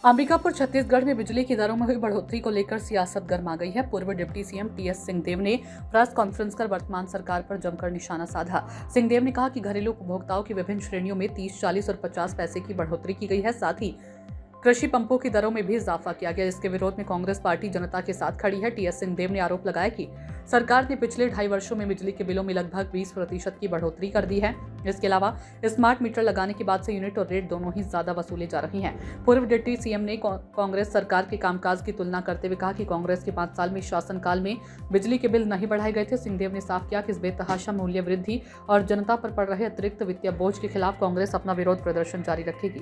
अंबिकापुर छत्तीसगढ़ में बिजली की दरों में हुई बढ़ोतरी को लेकर सियासत गर्मा गई है। पूर्व डिप्टी सीएम टीएस सिंहदेव ने प्रेस कॉन्फ्रेंस कर वर्तमान सरकार पर जमकर निशाना साधा। सिंहदेव ने कहा कि घरेलू उपभोक्ताओं की विभिन्न श्रेणियों में 30, 40 और 50 पैसे की बढ़ोतरी की गई है। साथ ही कृषि पंपों की दरों में भी इजाफा किया गया, जिसके विरोध में कांग्रेस पार्टी जनता के साथ खड़ी है। टीएस सिंहदेव ने आरोप लगाया कि सरकार ने पिछले 2.5 वर्षों में बिजली के बिलों में लगभग 20% की बढ़ोतरी कर दी है। इसके अलावा स्मार्ट मीटर लगाने के बाद से यूनिट और रेट दोनों ही ज्यादा वसूले जा रही हैं। पूर्व डिप्टी सीएम ने कांग्रेस सरकार के कामकाज की तुलना करते हुए कहा कि कांग्रेस के 5 साल में शासनकाल में बिजली के बिल नहीं बढ़ाए गए थे। सिंहदेव ने साफ किया कि इस बेतहाशा मूल्य वृद्धि और जनता पर पड़ रहे अतिरिक्त वित्तीय बोझ के खिलाफ कांग्रेस अपना विरोध प्रदर्शन जारी रखेगी।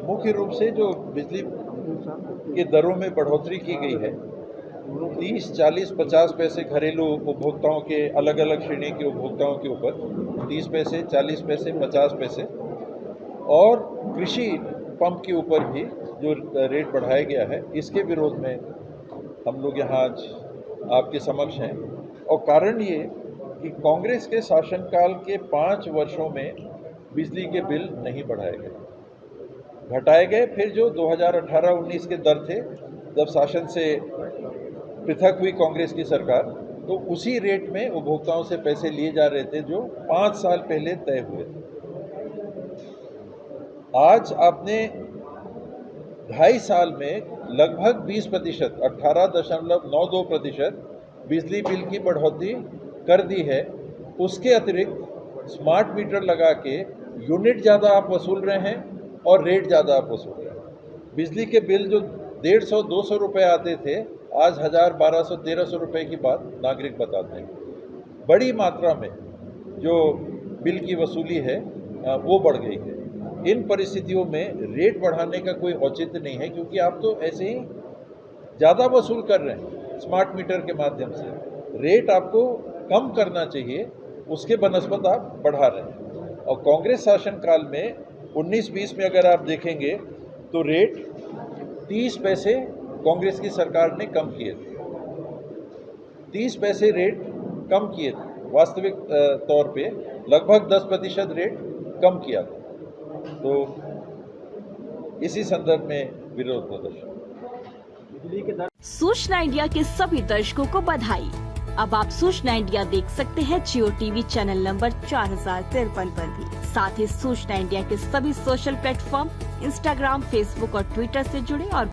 मुख्य रूप से जो बिजली की दरों में बढ़ोतरी की गई है 30, 40, 50 पैसे घरेलू उपभोक्ताओं के अलग अलग श्रेणी के उपभोक्ताओं के ऊपर 30 पैसे, 40 पैसे, 50 पैसे और कृषि पंप के ऊपर भी जो रेट बढ़ाया गया है, इसके विरोध में हम लोग यहाँ आज आपके समक्ष हैं। और कारण ये कि कांग्रेस के शासनकाल के 5 वर्षों में बिजली के बिल नहीं बढ़ाए गए, घटाए गए। फिर जो 2018-19 के दर थे, जब शासन से पृथक हुई कांग्रेस की सरकार, तो उसी रेट में उपभोक्ताओं से पैसे लिए जा रहे थे जो 5 साल पहले तय हुए थे। आज आपने 2.5 साल में लगभग 20%, 18.92% बिजली बिल की बढ़ोतरी कर दी है। उसके अतिरिक्त स्मार्ट मीटर लगा के यूनिट ज़्यादा आप वसूल रहे हैं और रेट ज़्यादा आप वसूल रहे हैं। बिजली के बिल जो 150-200 रुपये आते थे, आज 1000, 1200, 1300 रुपये की बात नागरिक बताते हैं। बड़ी मात्रा में जो बिल की वसूली है वो बढ़ गई है। इन परिस्थितियों में रेट बढ़ाने का कोई औचित्य नहीं है, क्योंकि आप तो ऐसे ही ज़्यादा वसूल कर रहे हैं स्मार्ट मीटर के माध्यम से। रेट आपको कम करना चाहिए, उसके बनस्पत आप बढ़ा रहे हैं। और कांग्रेस शासनकाल में 19-20 में अगर आप देखेंगे तो रेट 30 पैसे कांग्रेस की सरकार ने कम किए थे। 30 पैसे रेट कम किए थे, वास्तविक तौर पे लगभग 10% रेट कम किया था। तो इसी संदर्भ में विरोध प्रदर्शन। सूचना इंडिया के सभी दर्शकों को बधाई। अब आप सूचना इंडिया देख सकते हैं जियो टीवी चैनल नंबर 4053 पर भी। साथ ही सूचना इंडिया के सभी सोशल प्लेटफॉर्म इंस्टाग्राम, फेसबुक और ट्विटर से जुड़े और